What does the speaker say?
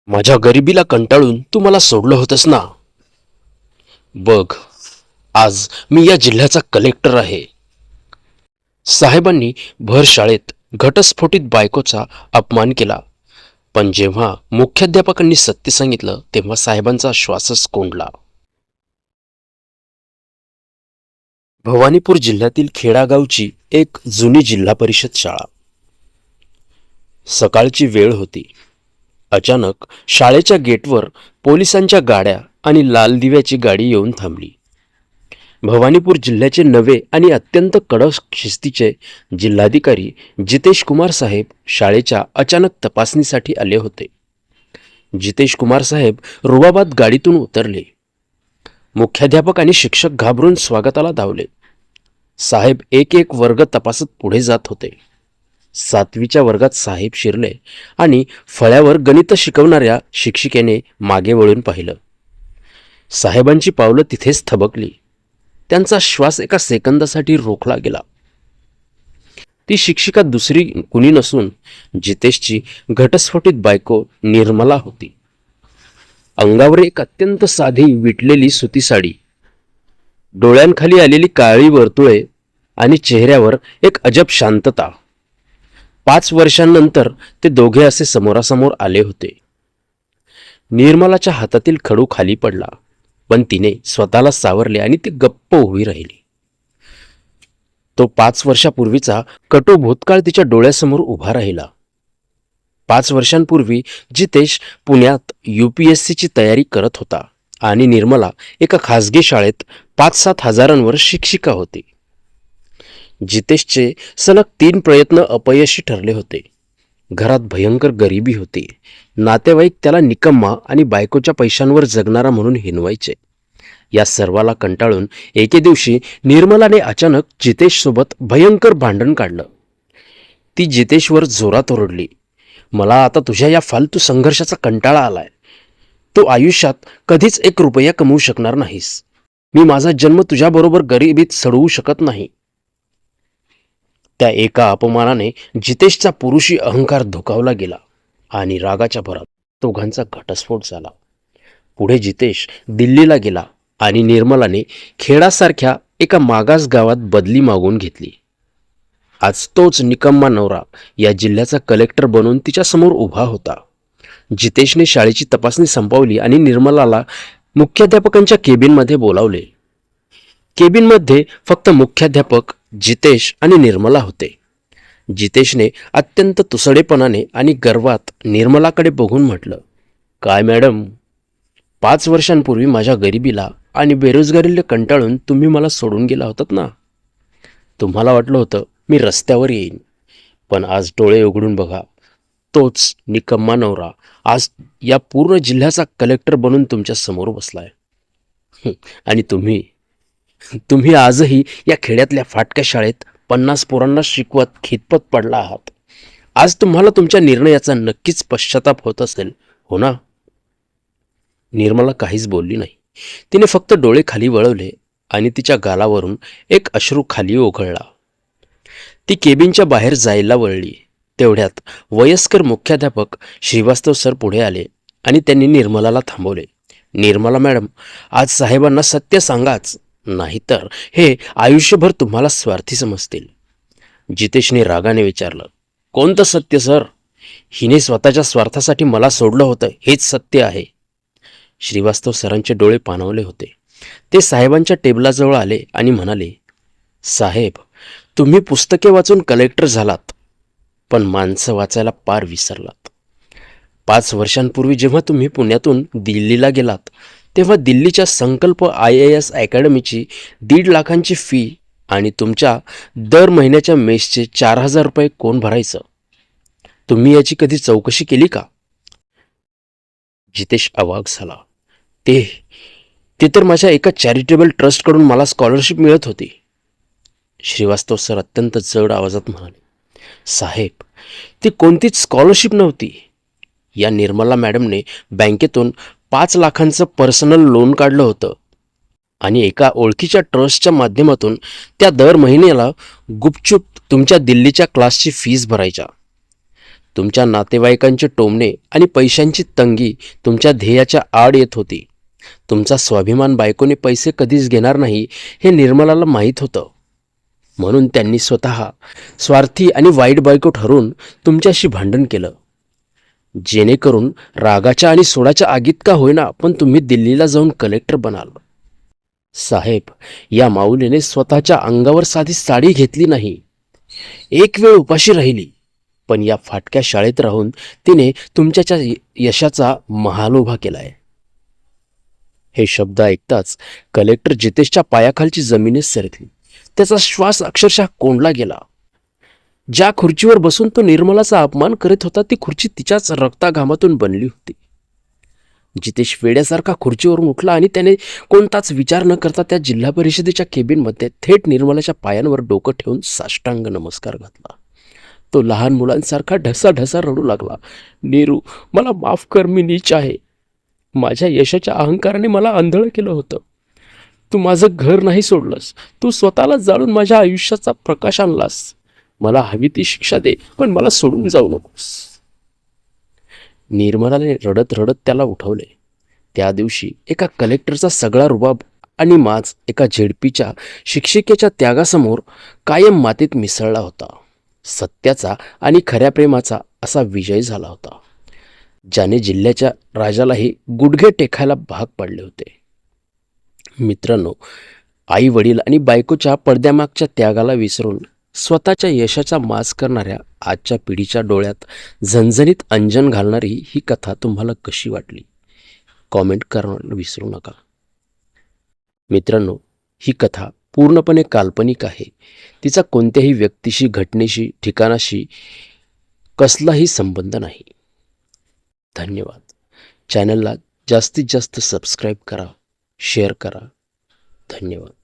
माझ्या गरिबीला कंटाळून तू मला सोडलं होतंस ना. बघ, आज मी या जिल्ह्याचा कलेक्टर आहे. साहेबांनी भर शाळेत घटस्फोटित बायकोचा अपमान केला, पण जेव्हा मुख्याध्यापकांनी सत्य सांगितलं तेव्हा साहेबांचा श्वासच कोंडला. भवानीपूर जिल्ह्यातील खेडागावची एक जुनी जिल्हा परिषद शाळा. सकाळची वेळ होती. अचानक शाळेच्या गेटवर पोलिसांच्या गाड्या आणि लाल दिव्याची गाडी येऊन थांबली. भवानीपूर जिल्ह्याचे नवे आणि अत्यंत कडक शिस्तीचे जिल्हाधिकारी जितेश कुमार साहेब शाळेच्या अचानक तपासणीसाठी आले होते. जितेश कुमार साहेब रुबाबात गाडीतून उतरले. मुख्याध्यापक आणि शिक्षक घाबरून स्वागताला धावले. साहेब एक एक वर्ग तपासत पुढे जात होते. 7वीच्या वर्गात साहेब शिरले आणि फळ्यावर गणित शिकवणाऱ्या शिक्षिकेने मागे वळून पाहिलं. साहेबांची पावलं तिथेच थबकली. त्यांचा श्वास एका सेकंदासाठी रोखला गेला. ती शिक्षिका दुसरी कुणी नसून जितेशची घटस्फोटित बायको निर्मला होती. अंगावर एक अत्यंत साधी विटलेली सुती साडी, डोळ्यांखाली आलेली काळी वर्तुळे आणि चेहऱ्यावर एक अजब शांतता. 5 वर्षांनंतर ते दोघे असे समोरासमोर आले होते. निर्मलाच्या हातातील खडू खाली पडला, पण तिने स्वतःला सावरले आणि ती गप्प उभी राहिली. तो 5 वर्षापूर्वीचा कटू भूतकाळ तिच्या डोळ्यासमोर उभा राहिला. 5 वर्षांपूर्वी जितेश पुण्यात UPSCची तयारी करत होता आणि निर्मला एका खासगी शाळेत 5-7 हजारांवर शिक्षिका होती. जितेशचे सलग 3 प्रयत्न अपयशी ठरले होते. घरात भयंकर गरिबी होती. नातेवाईक त्याला निकम्मा आणि बायकोच्या पैशांवर जगणारा म्हणून हिनवायचे. या सर्वाला कंटाळून एके दिवशी निर्मलाने अचानक जितेशसोबत भयंकर भांडण काढलं. ती जितेशवर जोरात ओरडली, "मला आता तुझ्या या फालतू संघर्षाचा कंटाळा आलाय. तू आयुष्यात कधीच 1 रुपया कमवू शकणार नाहीस. मी माझा जन्म तुझ्याबरोबर गरिबीत सडवू शकत नाही." त्या एका अपमानाने जितेशचा पुरुषी अहंकार धुकावला गेला आणि रागाच्या भरात दोघांचा घटस्फोट झाला. पुढे जितेश दिल्लीला गेला आणि निर्मलाने खेडासारख्या एका मागास गावात बदली मागून घेतली. आज तोच निकम्मा नवरा या जिल्ह्याचा कलेक्टर बनून तिच्यासमोर उभा होता. जितेशने शाळेची तपासणी संपवली आणि निर्मलाला मुख्याध्यापकांच्या केबिनमध्ये बोलावले. केबिनमध्ये फक्त मुख्याध्यापक, जितेश आणि निर्मला होते. जितेशने अत्यंत तुसडेपणाने आणि गर्वात निर्मलाकडे बघून म्हटलं, "काय मॅडम, 5 वर्षांपूर्वी माझ्या गरिबीला आणि बेरोजगारीला कंटाळून तुम्ही मला सोडून गेला होतात ना. तुम्हाला वाटलं होतं मी रस्त्यावर येईन, पण आज डोळे उघडून बघा, तोच निकम्मा नवरा आज या पूर्ण जिल्ह्याचा कलेक्टर बनून तुमच्या समोर बसलाय. आणि तुम्ही आजही या खेड्यातल्या फाटक्या शाळेत 50 पोरांना शिकवत खितपत पडला आहात. आज तुम्हाला तुमच्या निर्णयाचा नक्कीच पश्चाताप होत असेल, हो ना?" निर्मला काहीच बोलली नाही. तिने फक्त डोळे खाली वळवले आणि तिच्या गालावरून एक अश्रू खाली ओघळला. ती केबिनच्या बाहेर जायला वळली. तेवढ्यात वयस्कर मुख्याध्यापक श्रीवास्तव सर पुढे आले आणि त्यांनी निर्मलाला थांबवले. "निर्मला मॅडम, आज साहेबांना सत्य सांगाच, नाहीतर हे आयुष्यभर तुम्हाला स्वार्थी समजतील." जितेशने रागाने विचारलं, "कोणतं सत्य सर? हिने स्वतःच्या स्वार्थासाठी मला सोडलं होतं, हेच सत्य आहे." श्रीवास्तव सरांचे डोळे पाणावले होते. ते साहेबांच्या टेबलाजवळ आले आणि म्हणाले, "साहेब, तुम्ही पुस्तके वाचून कलेक्टर झालात, पण माणसं वाचायला पार विसरलात. 5 वर्षांपूर्वी जेव्हा तुम्ही पुण्यातून दिल्लीला गेलात, तेव्हा दिल्लीच्या संकल्प IAS अकॅडमीची 1.5 लाखांची फी आणि तुमच्या दर महिन्याच्या मेसचे 4,000 रुपये कोण भरायचं? तुम्ही याची कधी चौकशी केली का?" जितेश अवाक झाला. ते तर माझ्या एका चॅरिटेबल ट्रस्टकडून मला स्कॉलरशिप मिळत होती." श्रीवास्तव सर अत्यंत जड आवाजात म्हणाले, "साहेब, ती कोणतीच स्कॉलरशिप नव्हती. या निर्मला मॅडमने बँकेतून 5 लाखांचं पर्सनल लोन काढलं होतं आणि एका ओळखीच्या ट्रस्टच्या माध्यमातून त्या दर महिन्याला गुपचूप तुमच्या दिल्लीच्या क्लासची फीस भरायच्या. तुमच्या नातेवाईकांचे टोमणे आणि पैशांची तंगी तुमच्या ध्येयाच्या आड येत होती. तुमचा स्वाभिमान बायकोने पैसे कधीच घेणार नाही हे निर्मलाला माहीत होतं. म्हणून त्यांनी स्वतः स्वार्थी आणि वाईट बायको ठरवून तुमच्याशी भांडण केलं, जेणेकरून रागाच्या आणि सोडाच्या आगीत का होईना पण तुम्ही दिल्लीला जाऊन कलेक्टर बनाल. साहेब, या माऊलीने स्वतःच्या अंगावर साधी साडी घेतली नाही, एक वेळ उपाशी राहिली, पण या फाटक्या शाळेत राहून तिने तुमच्या यशाचा महाल उभा केलाय. हे शब्द ऐकताच कलेक्टर जितेशच्या पायाखालची जमीनच सरकली. त्याचा श्वास अक्षरशः कोंडला गेला. ज्या खुर्चीवर बसून तो निर्मलाचा अपमान करीत होता ती खुर्ची तिच्याच रक्ताघामातून बनली होती. जितेश वेड्यासारखा खुर्चीवरून उठला आणि त्याने कोणताच विचार न करता त्या जिल्हा परिषदेच्या केबिनमध्ये थेट निर्मलाच्या पायांवर डोकं ठेवून साष्टांग नमस्कार घातला. तो लहान मुलांसारखा ढसाढसा रडू लागला. नीरू, मला माफ कर, मी नीच आहे. माझ्या यशाच्या अहंकाराने मला आंधळ केलं होतं. तू माझं घर नाही सोडलंस, तू स्वतःला जाळून माझ्या आयुष्याचा प्रकाश आणलास. मला हवी ती शिक्षा दे, पण मला सोडून जाऊ नकोस. निर्मलाने रडत रडत त्याला उठवले. त्या दिवशी एका कलेक्टरचा सगळा रुबाब आणि माज एका झेडपीच्या शिक्षिकेच्या त्यागासमोर कायम मातीत मिसळला होता. सत्याचा आणि खऱ्या प्रेमाचा असा विजय झाला होता, ज्याने जिल्ह्याच्या राजालाही गुडघे टेकायला भाग पाडले होते. मित्रांनो, आई वडील आणि बायकोच्या पडद्यामागच्या त्यागाला विसरून स्वतःच्या यशाचा माज करणाऱ्या आजच्या पिढीच्या डोळ्यात झणझणीत अंजन घालणारी ही कथा तुम्हाला कशी वाटली कॉमेंट करायला विसरू नका. मित्रांनो, ही कथा पूर्णपणे काल्पनिक आहे. तिचा कोणत्याही व्यक्तीशी, घटनेशी, ठिकाणाशी कसलाही संबंध नाही. धन्यवाद. चॅनलला जास्तीत जास्त सबस्क्राईब करा, शेअर करा. धन्यवाद.